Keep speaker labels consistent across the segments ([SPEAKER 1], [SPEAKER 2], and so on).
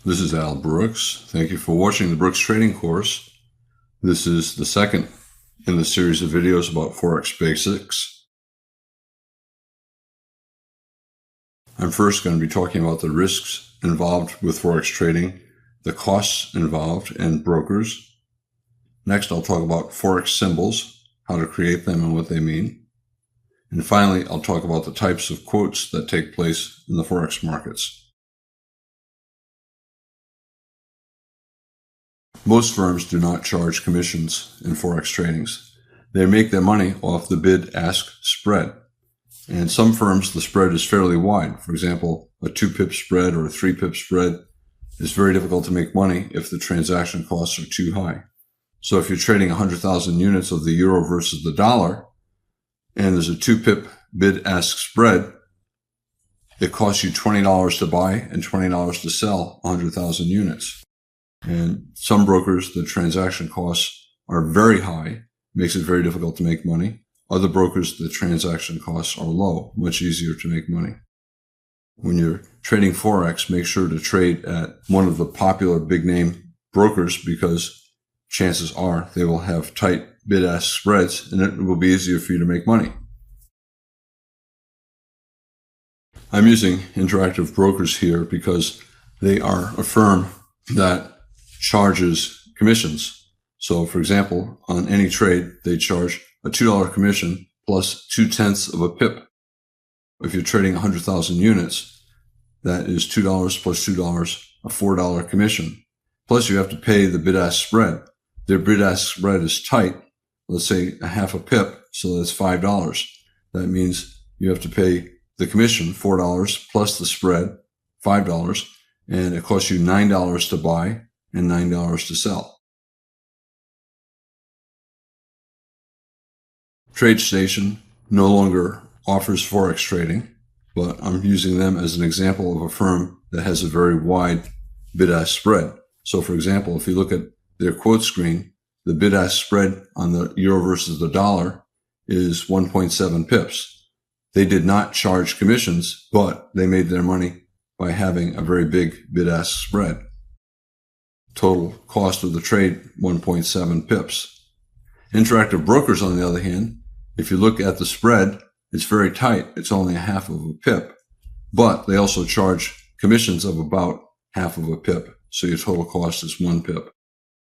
[SPEAKER 1] This is Albrooks. Thank you for watching the Brooks Trading course. This is the second in the series of videos about Forex basics. I'm first going to be talking about the risks involved with Forex trading, the costs involved, and brokers. Next, I'll talk about Forex symbols, how to create them and what they mean. And finally, I'll talk about the types of quotes that take place in the Forex markets. Most firms do not charge commissions in Forex tradings. They make their money off the bid-ask spread. And some firms, the spread is fairly wide. For example, a 2-pip spread or a 3-pip spread is very difficult to make money if the transaction costs are too high. So if you're trading 100,000 units of the euro versus the dollar, and there's a 2-pip bid-ask spread, it costs you $20 to buy and $20 to sell 100,000 units. And some brokers, the transaction costs are very high, makes it very difficult to make money. Other brokers, the transaction costs are low, much easier to make money. When you're trading Forex, make sure to trade at one of the popular big name brokers because chances are they will have tight bid-ask spreads and it will be easier for you to make money. I'm using Interactive Brokers here because they are a firm that charges commissions. So for example, on any trade, they charge a $2 commission plus 0.2 of a pip. If you're trading 100,000 units, that is $2 plus $2, a $4 commission. Plus you have to pay the bid-ask spread. Their bid-ask spread is tight, let's say a half a pip, so that's $5. That means you have to pay the commission, $4, plus the spread, $5, and it costs you $9 to buy and $9 to sell. TradeStation no longer offers Forex trading, but I'm using them as an example of a firm that has a very wide bid-ask spread. So for example, if you look at their quote screen, the bid-ask spread on the euro versus the dollar is 1.7 pips. They did not charge commissions, but they made their money by having a very big bid-ask spread. Total cost of the trade, 1.7 pips. Interactive Brokers, on the other hand, if you look at the spread, it's very tight. It's only a half of a pip, but they also charge commissions of about half of a pip. So your total cost is 1 pip.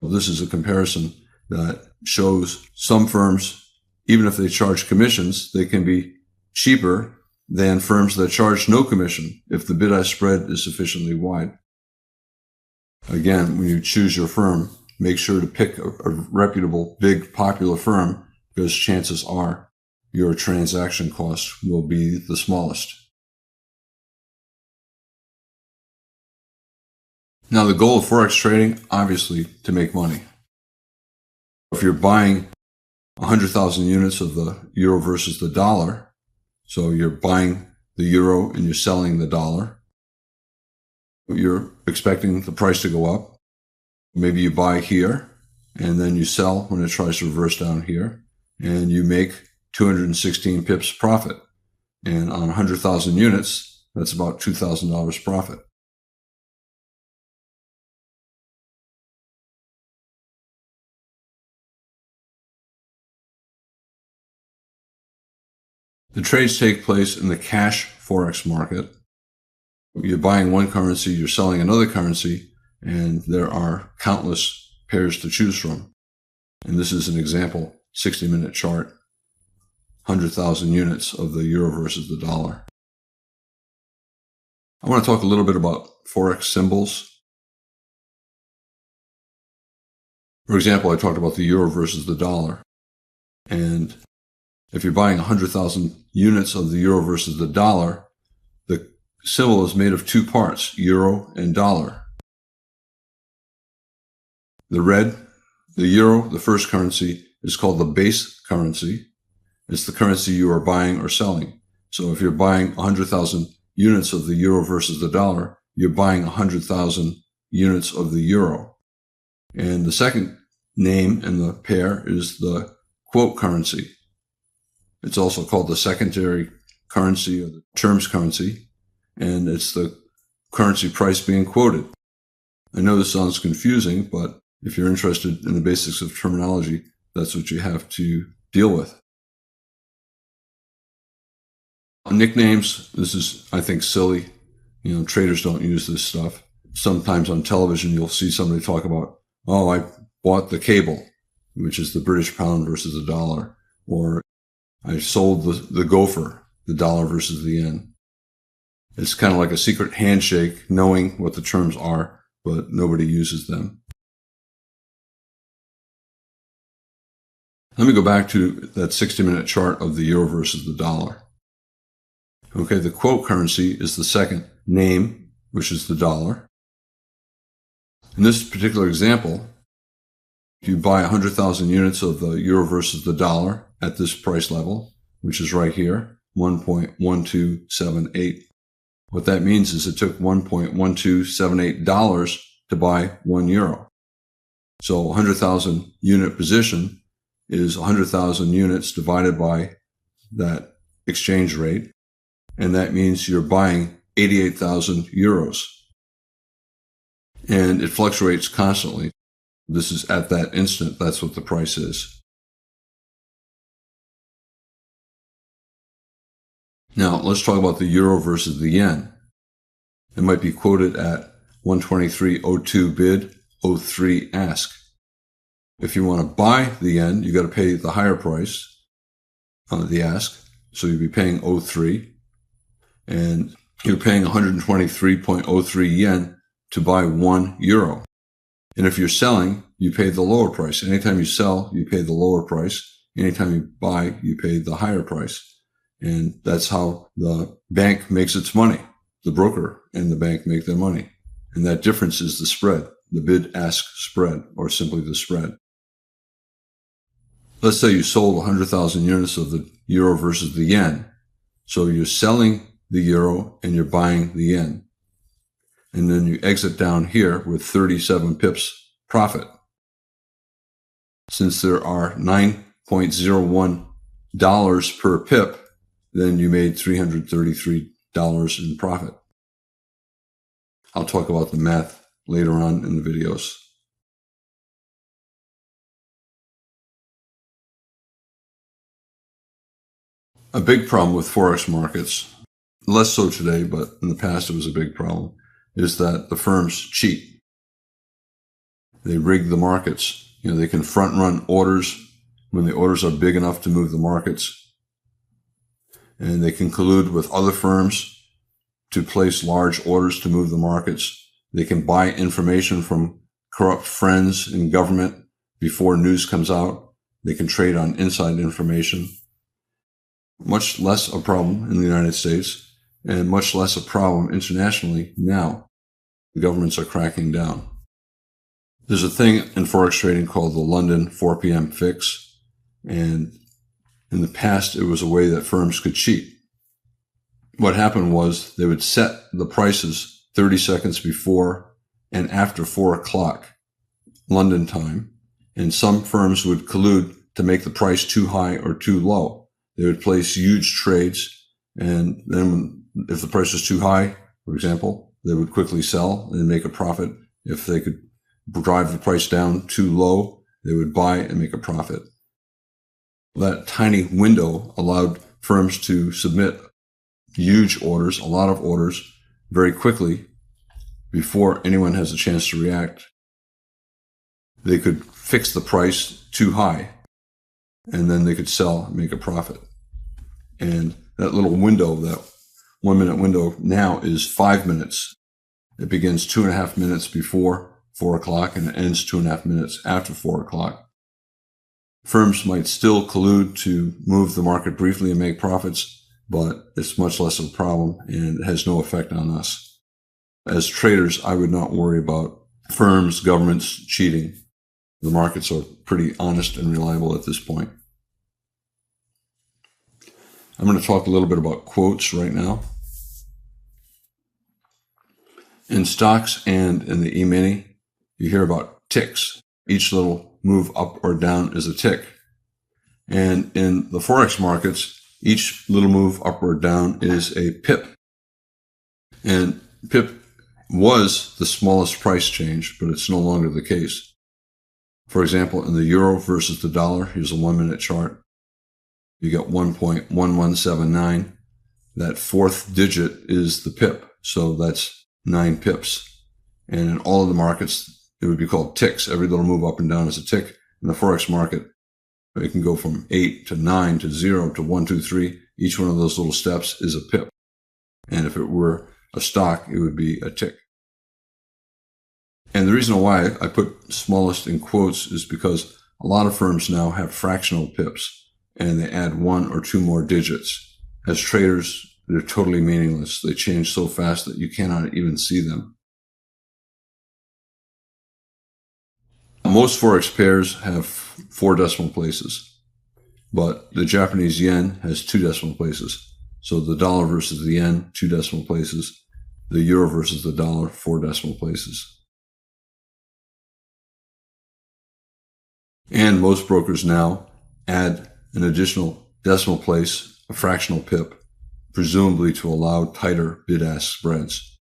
[SPEAKER 1] Well, this is a comparison that shows some firms, even if they charge commissions, they can be cheaper than firms that charge no commission if the bid-ask spread is sufficiently wide. Again, when you choose your firm, make sure to pick a reputable, big, popular firm because chances are your transaction costs will be the smallest. Now, the goal of Forex trading, obviously, to make money. If you're buying 100,000 units of the euro versus the dollar, so you're buying the euro and you're selling the dollar, you're expecting the price to go up. Maybe you buy here and then you sell when it tries to reverse down here and you make 216 pips profit. And on 100,000 units, that's about $2,000 profit. The trades take place in the cash Forex market. You're buying one currency, you're selling another currency, and there are countless pairs to choose from. And this is an example, 60-minute chart, 100,000 units of the euro versus the dollar. I want to talk a little bit about Forex symbols. For example, I talked about the euro versus the dollar. And if you're buying 100,000 units of the euro versus the dollar, the symbol is made of two parts, euro and dollar. The red, the euro, the first currency, is called the base currency. It's the currency you are buying or selling. So if you're buying 100,000 units of the euro versus the dollar, you're buying 100,000 units of the euro. And the second name in the pair is the quote currency. It's also called the secondary currency or the terms currency, and it's the currency price being quoted. I know this sounds confusing, but if you're interested in the basics of terminology, that's what you have to deal with. Nicknames, this is, I think, silly. Traders don't use this stuff. Sometimes on television, you'll see somebody talk about, oh, I bought the cable, which is the British pound versus the dollar, or I sold the gopher, the dollar versus the yen. It's kind of like a secret handshake, knowing what the terms are, but nobody uses them. Let me go back to that 60-minute chart of the euro versus the dollar. Okay, the quote currency is the second name, which is the dollar. In this particular example, if you buy 100,000 units of the euro versus the dollar at this price level, which is right here, 1.1278. What that means is it took $1.1278 to buy 1 euro. So 100,000 unit position is 100,000 units divided by that exchange rate. And that means you're buying 88,000 euros. And it fluctuates constantly. This is at that instant, that's what the price is. Now, let's talk about the euro versus the yen. It might be quoted at 123.02 bid, 03 ask. If you want to buy the yen, you got to pay the higher price on the ask. So you'd be paying 03. And you're paying 123.03 yen to buy 1 euro. And if you're selling, you pay the lower price. Anytime you sell, you pay the lower price. Anytime you buy, you pay the higher price. And that's how the bank makes its money. The broker and the bank make their money. And that difference is the spread, the bid-ask spread, or simply the spread. Let's say you sold 100,000 units of the euro versus the yen. So you're selling the euro and you're buying the yen. And then you exit down here with 37 pips profit. Since there are $9.01 per pip, then you made $333 in profit. I'll talk about the math later on in the videos. A big problem with Forex markets, less so today, but in the past it was a big problem, is that the firms cheat. They rig the markets. They can front run orders when the orders are big enough to move the markets. And they can collude with other firms to place large orders to move the markets. They can buy information from corrupt friends in government before news comes out. They can trade on inside information. Much less a problem in the United States and much less a problem internationally now. The governments are cracking down. There's a thing in Forex trading called the London 4 p.m. fix. And in the past, it was a way that firms could cheat. What happened was they would set the prices 30 seconds before and after 4 o'clock London time. And some firms would collude to make the price too high or too low. They would place huge trades. And then if the price was too high, for example, they would quickly sell and make a profit. If they could drive the price down too low, they would buy and make a profit. That tiny window allowed firms to submit huge orders, a lot of orders, very quickly before anyone has a chance to react. They could fix the price too high, and then they could sell and make a profit. And that little window, that 1 minute window now is 5 minutes. It begins 2.5 minutes before 4 o'clock and it ends 2.5 minutes after 4 o'clock. Firms might still collude to move the market briefly and make profits, but it's much less of a problem and it has no effect on us. As traders, I would not worry about firms, governments cheating. The markets are pretty honest and reliable at this point. I'm going to talk a little bit about quotes right now. In stocks and in the E-mini, you hear about ticks. Each little move up or down is a tick. And in the Forex markets, each little move up or down is a pip. And pip was the smallest price change, but it's no longer the case. For example, in the euro versus the dollar, here's a 1-minute chart. You get 1.1179. That fourth digit is the pip, so that's 9 pips. And in all of the markets, it would be called ticks. Every little move up and down is a tick. In the Forex market, it can go from 8 to 9 to 0 to 1, 2, 3. Each one of those little steps is a pip. And if it were a stock, it would be a tick. And the reason why I put smallest in quotes is because a lot of firms now have fractional pips, and they add 1 or 2 more digits. As traders, they're totally meaningless. They change so fast that you cannot even see them. Most Forex pairs have 4 decimal places, but the Japanese yen has 2 decimal places. So the dollar versus the yen, 2 decimal places. The euro versus the dollar, 4 decimal places. And most brokers now add an additional decimal place, a fractional pip, presumably to allow tighter bid-ask spreads.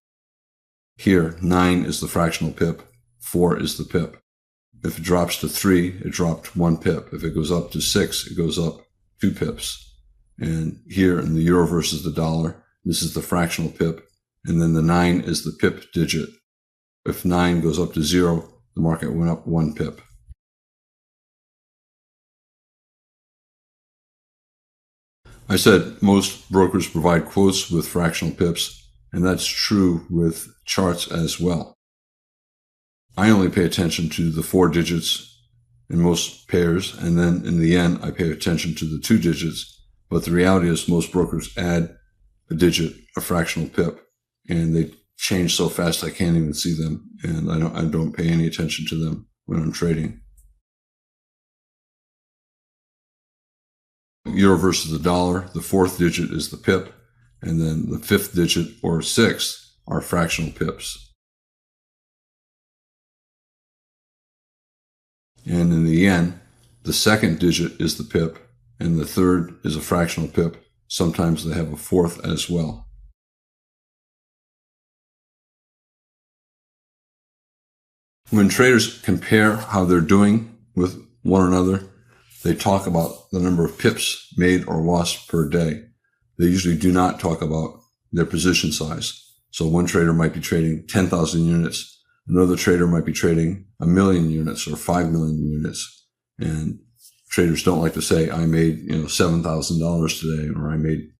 [SPEAKER 1] Here, 9 is the fractional pip, 4 is the pip. If it drops to 3, it dropped 1 pip. If it goes up to 6, it goes up 2 pips. And here in the euro versus the dollar, this is the fractional pip, and then the 9 is the pip digit. If 9 goes up to 0, the market went up 1 pip. I said most brokers provide quotes with fractional pips, and that's true with charts as well. I only pay attention to the 4 digits in most pairs, and then in the yen, I pay attention to the 2 digits. But the reality is most brokers add a digit, a fractional pip, and they change so fast I can't even see them, and I don't pay any attention to them when I'm trading. Euro versus the dollar, the 4th digit is the pip, and then the 5th digit or 6th are fractional pips. And in the yen, the 2nd digit is the pip, and the 3rd is a fractional pip. Sometimes they have a 4th as well. When traders compare how they're doing with one another, they talk about the number of pips made or lost per day. They usually do not talk about their position size. So one trader might be trading 10,000 units. Another trader might be trading 1 million units or 5 million units. And traders don't like to say, I made $7,000 today, or I made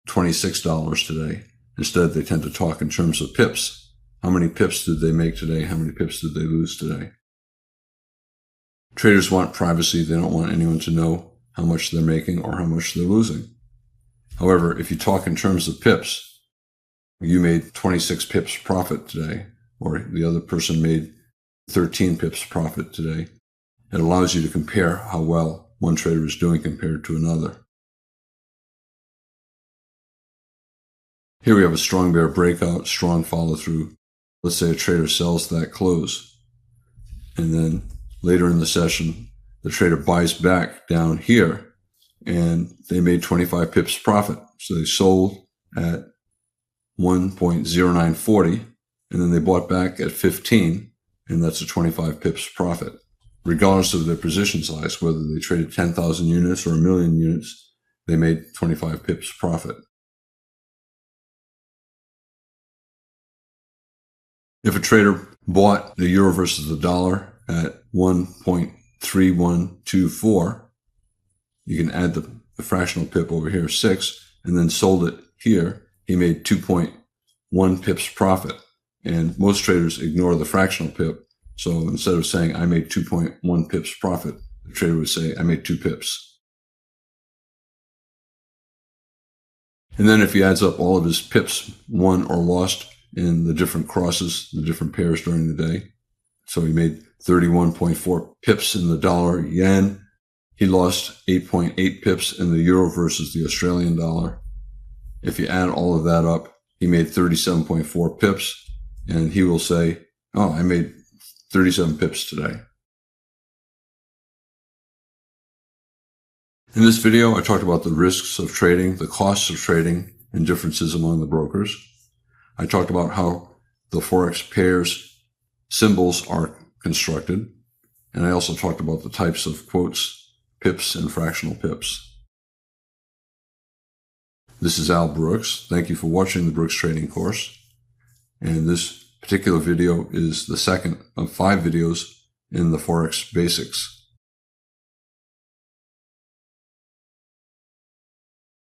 [SPEAKER 1] $26 today. Instead, they tend to talk in terms of pips. How many pips did they make today? How many pips did they lose today? Traders want privacy. They don't want anyone to know how much they're making or how much they're losing. However, if you talk in terms of pips, you made 26 pips profit today, or the other person made 13 pips profit today. It allows you to compare how well one trader is doing compared to another. Here we have a strong bear breakout, strong follow through. Let's say a trader sells that close, and then later in the session, the trader buys back down here, and they made 25 pips profit. So they sold at 1.0940, and then they bought back at 15, and that's a 25 pips profit. Regardless of their position size, whether they traded 10,000 units or 1 million units, they made 25 pips profit. If a trader bought the euro versus the dollar at 1.3124, you can add the fractional pip over here, 6, and then sold it here. He made 2.1 pips profit. And most traders ignore the fractional pip. So instead of saying, I made 2.1 pips profit, the trader would say, I made 2 pips. And then if he adds up all of his pips won or lost in the different crosses, the different pairs during the day, so he made 31.4 pips in the dollar yen. He lost 8.8 pips in the euro versus the Australian dollar. If you add all of that up, he made 37.4 pips, and he will say, oh, I made 37 pips today. In this video, I talked about the risks of trading, the costs of trading, and differences among the brokers. I talked about how the Forex pairs symbols are constructed. And I also talked about the types of quotes, pips, and fractional pips. This is Brooks. Thank you for watching the Brooks Trading course. And this particular video is the second of 5 videos in the Forex Basics